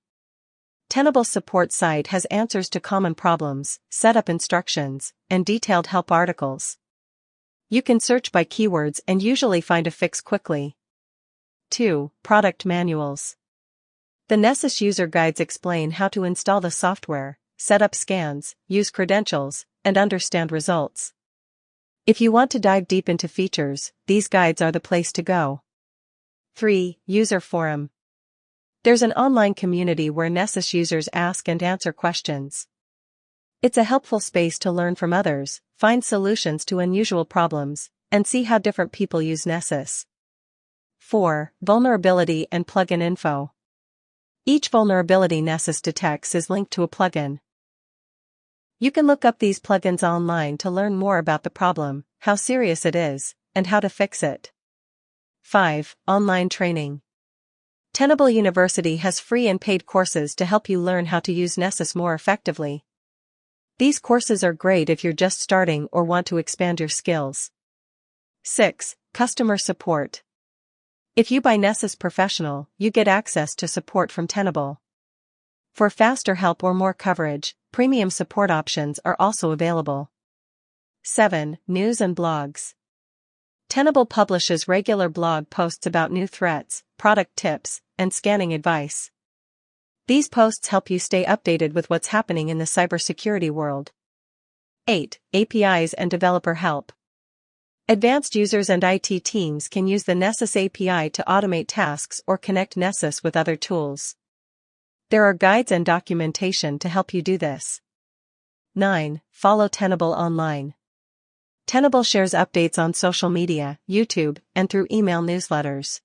Tenable's support site has answers to common problems, setup instructions, and detailed help articles. You can search by keywords and usually find a fix quickly. 2. Product manuals. The Nessus user guides explain how to install the software, set up scans, use credentials, and understand results. If you want to dive deep into features, these guides are the place to go. 3. User forum. There's an online community where Nessus users ask and answer questions. It's a helpful space to learn from others, find solutions to unusual problems, and see how different people use Nessus. 4. Vulnerability and plugin info. Each vulnerability Nessus detects is linked to a plugin. You can look up these plugins online to learn more about the problem, how serious it is, and how to fix it. 5. Online training. Tenable University has free and paid courses to help you learn how to use Nessus more effectively. These courses are great if you're just starting or want to expand your skills. 6. Customer support. If you buy Nessus Professional, you get access to support from Tenable. For faster help or more coverage, premium support options are also available. 7. News and blogs. Tenable publishes regular blog posts about new threats, product tips, and scanning advice. These posts help you stay updated with what's happening in the cybersecurity world. 8. APIs and developer help. Advanced users and IT teams can use the Nessus API to automate tasks or connect Nessus with other tools. There are guides and documentation to help you do this. 9. Follow Tenable online. Tenable shares updates on social media, YouTube, and through email newsletters.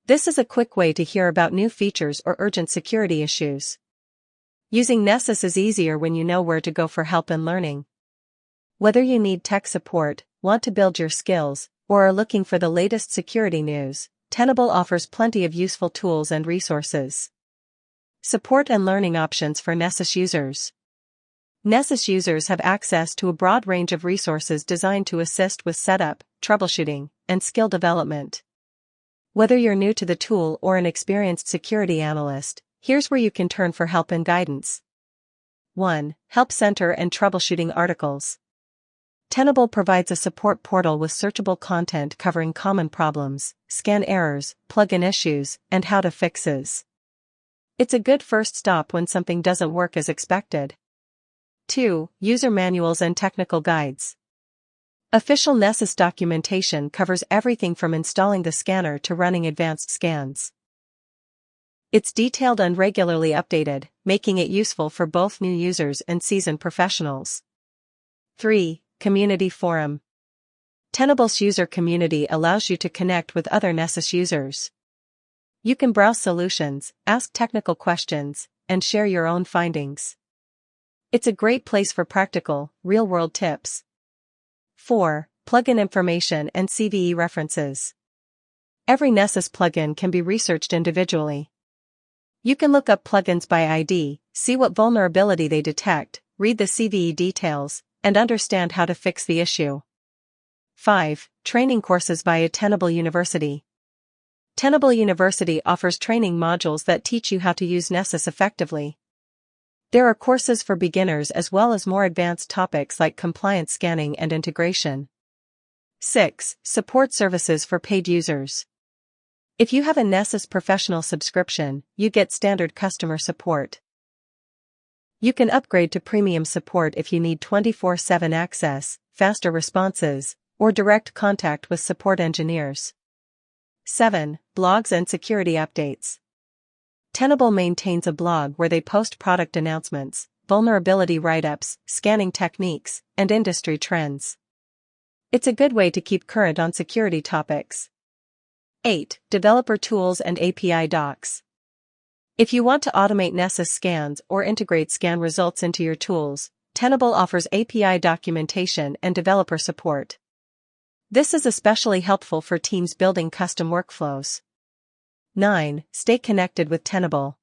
This is a quick way to hear about new features or urgent security issues. Using Nessus is easier when you know where to go for help and learning. Whether you need tech support, want to build your skills, or are looking for the latest security news, Tenable offers plenty of useful tools and resources. Support and learning options for Nessus users. Nessus users have access to a broad range of resources designed to assist with setup, troubleshooting, and skill development. Whether you're new to the tool or an experienced security analyst, here's where you can turn for help and guidance. 1. Help Center and Troubleshooting Articles. Tenable provides a support portal with searchable content covering common problems, scan errors, plugin issues, and how to fixes. It's a good first stop when something doesn't work as expected. 2. User manuals and technical guides. Official Nessus documentation covers everything from installing the scanner to running advanced scans. It's detailed and regularly updated, making it useful for both new users and seasoned professionals. 3. Community forum. Tenable's user community allows you to connect with other Nessus users. You can browse solutions, ask technical questions, and share your own findings. It's a great place for practical, real-world tips. 4. Plugin information and CVE references. Every Nessus plugin can be researched individually. You can look up plugins by ID, see what vulnerability they detect, read the CVE details, and understand how to fix the issue. 5. Training courses via Tenable University. Tenable University offers training modules that teach you how to use Nessus effectively. There are courses for beginners as well as more advanced topics like compliance scanning and integration. 6. Support services for paid users. If you have a Nessus Professional subscription, you get standard customer support. You can upgrade to premium support if you need 24/7 access, faster responses, or direct contact with support engineers. 7. Blogs and security updates. Tenable maintains a blog where they post product announcements, vulnerability write-ups, scanning techniques, and industry trends. It's a good way to keep current on security topics. 8. Developer tools and API docs. If you want to automate Nessus scans or integrate scan results into your tools, Tenable offers API documentation and developer support. This is especially helpful for teams building custom workflows. 9. Stay connected with Tenable.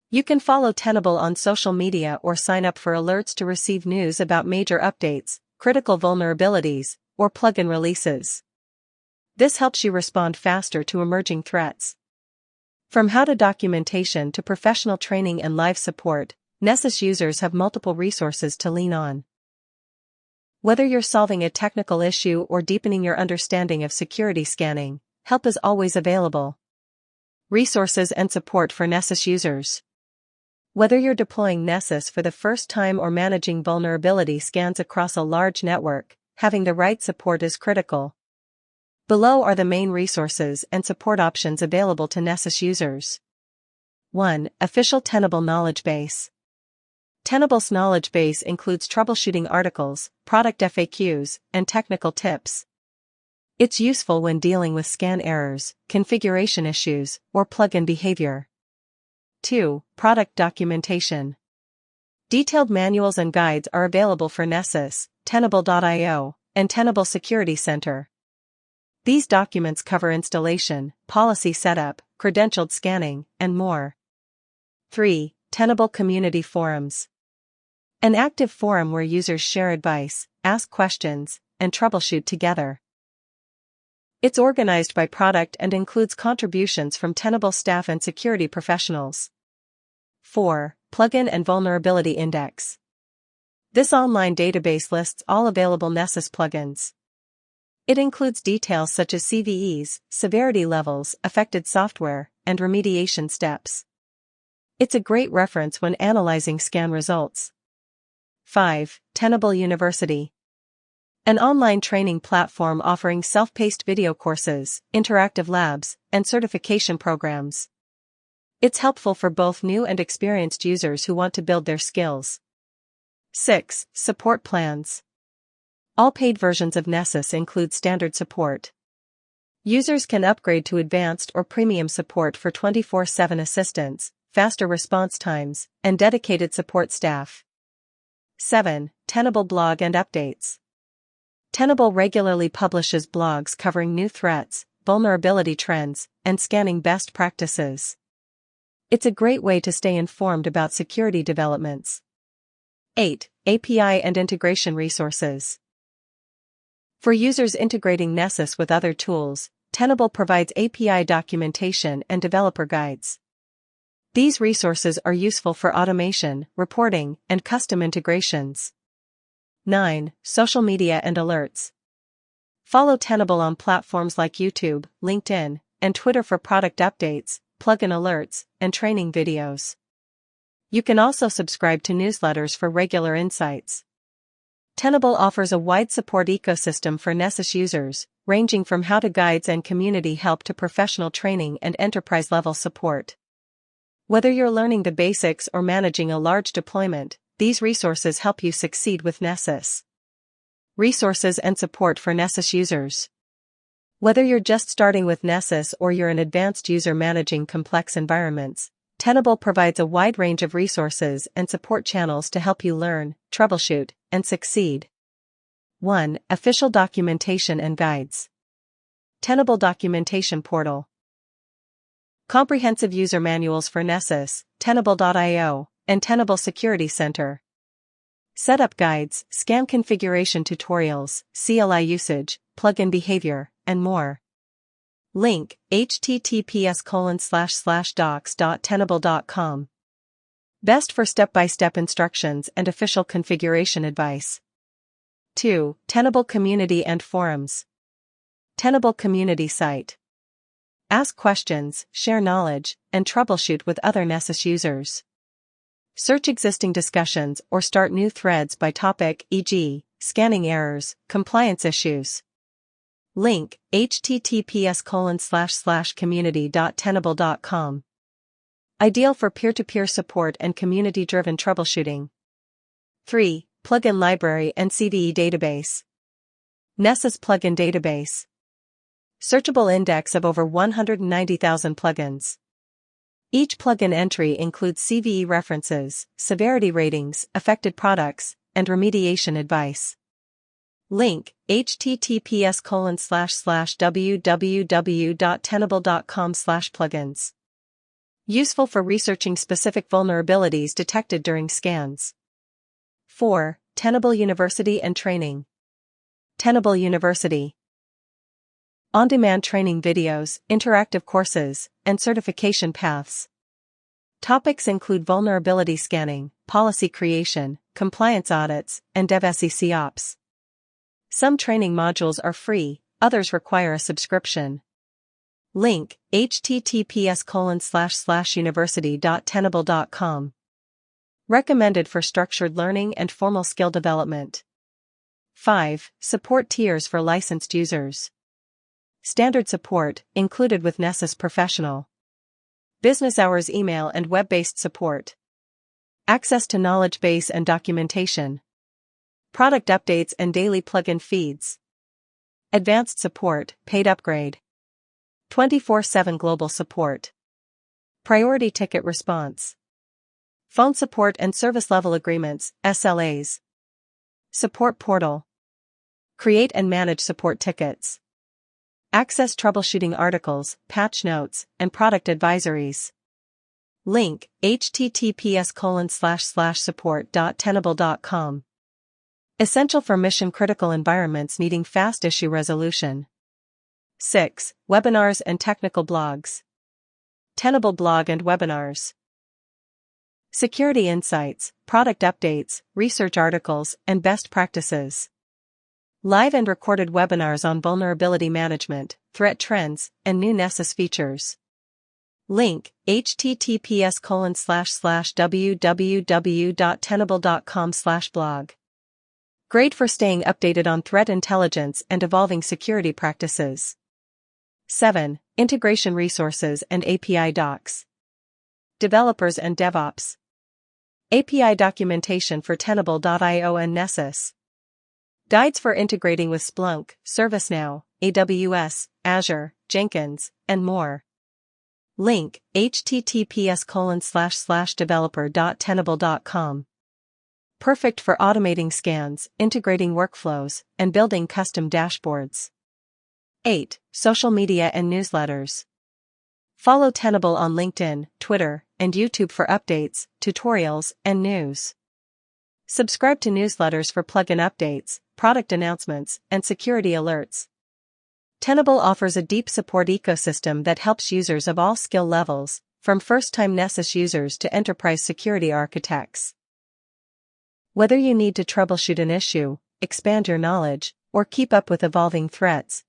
You can follow Tenable on social media or sign up for alerts to receive news about major updates, critical vulnerabilities, or plugin releases. This helps you respond faster to emerging threats. From how-to documentation to professional training and live support, Nessus users have multiple resources to lean on. Whether you're solving a technical issue or deepening your understanding of security scanning, help is always available. Resources and support for Nessus users. Whether you're deploying Nessus for the first time or managing vulnerability scans across a large network, having the right support is critical. Below are the main resources and support options available to Nessus users. 1. Official Tenable Knowledge Base. Tenable's knowledge base includes troubleshooting articles, product FAQs, and technical tips. It's useful when dealing with scan errors, configuration issues, or plugin behavior. 2. Product documentation. Detailed manuals and guides are available for Nessus, Tenable.io, and Tenable Security Center. These documents cover installation, policy setup, credentialed scanning, and more. 3. Tenable Community Forums. An active forum where users share advice, ask questions, and troubleshoot together. It's organized by product and includes contributions from Tenable staff and security professionals. 4. Plugin and Vulnerability Index. This online database lists all available Nessus plugins. It includes details such as CVEs, severity levels, affected software, and remediation steps. It's a great reference when analyzing scan results. 5. Tenable University. An online training platform offering self-paced video courses, interactive labs, and certification programs. It's helpful for both new and experienced users who want to build their skills. 6. Support plans. All paid versions of Nessus include standard support. Users can upgrade to advanced or premium support for 24/7 assistance, faster response times, and dedicated support staff. 7. Tenable Blog and Updates. Tenable regularly publishes blogs covering new threats, vulnerability trends, and scanning best practices. It's a great way to stay informed about security developments. 8. API and integration resources. For users integrating Nessus with other tools, Tenable provides API documentation and developer guides. These resources are useful for automation, reporting, and custom integrations. 9. Social media and alerts. Follow Tenable on platforms like YouTube, LinkedIn, and Twitter for product updates, plugin alerts, and training videos. You can also subscribe to newsletters for regular insights. Tenable offers a wide support ecosystem for Nessus users, ranging from how-to guides and community help to professional training and enterprise-level support. Whether you're learning the basics or managing a large deployment, these resources help you succeed with Nessus. Resources and support for Nessus users. Whether you're just starting with Nessus or you're an advanced user managing complex environments, Tenable provides a wide range of resources and support channels to help you learn, troubleshoot, and succeed. 1. Official documentation and guides. Tenable Documentation Portal. Comprehensive user manuals for Nessus, Tenable.io, and Tenable Security Center. Setup guides, scan configuration tutorials, CLI usage, plugin behavior, and more. Link, https://docs.tenable.com. Best for step-by-step instructions and official configuration advice. 2. Tenable Community and Forums. Tenable Community Site. Ask questions, share knowledge, and troubleshoot with other Nessus users. Search existing discussions or start new threads by topic, e.g., scanning errors, compliance issues. Link, https://community.tenable.com. Ideal for peer-to-peer support and community-driven troubleshooting. 3. Plugin Library and CVE Database. Nessus Plugin Database. Searchable index of over 190,000 plugins. Each plugin entry includes CVE references, severity ratings, affected products, and remediation advice. Link, https://www.tenable.com/plugins. Useful for researching specific vulnerabilities detected during scans. 4. Tenable University and Training. Tenable University. On-demand training videos, interactive courses, and certification paths. Topics include vulnerability scanning, policy creation, compliance audits, and DevSecOps. Some training modules are free, others require a subscription. Link, https://university.tenable.com. Recommended for structured learning and formal skill development. 5. Support tiers for licensed users. Standard support, included with Nessus Professional. Business hours email and web-based support. Access to knowledge base and documentation. Product updates and daily plugin feeds. Advanced support, paid upgrade. 24/7 global support. Priority ticket response. Phone support and service level agreements, SLAs. Support portal. Create and manage support tickets. Access troubleshooting articles, patch notes, and product advisories. Link, https://support.tenable.com. Essential for mission-critical environments needing fast issue resolution. 6. Webinars and technical blogs. Tenable blog and webinars. Security insights, product updates, research articles, and best practices. Live and recorded webinars on vulnerability management, threat trends, and new Nessus features. Link, https://www.tenable.com/blog. Great for staying updated on threat intelligence and evolving security practices. 7. Integration resources and API docs. Developers and DevOps. API documentation for Tenable.io and Nessus. Guides for integrating with Splunk, ServiceNow, AWS, Azure, Jenkins, and more. Link, https://developer.tenable.com. Perfect for automating scans, integrating workflows, and building custom dashboards. 8. Social media and newsletters. Follow Tenable on LinkedIn, Twitter, and YouTube for updates, tutorials, and news. Subscribe to newsletters for plugin updates, product announcements, and security alerts. Tenable offers a deep support ecosystem that helps users of all skill levels, from first-time Nessus users to enterprise security architects. Whether you need to troubleshoot an issue, expand your knowledge, or keep up with evolving threats,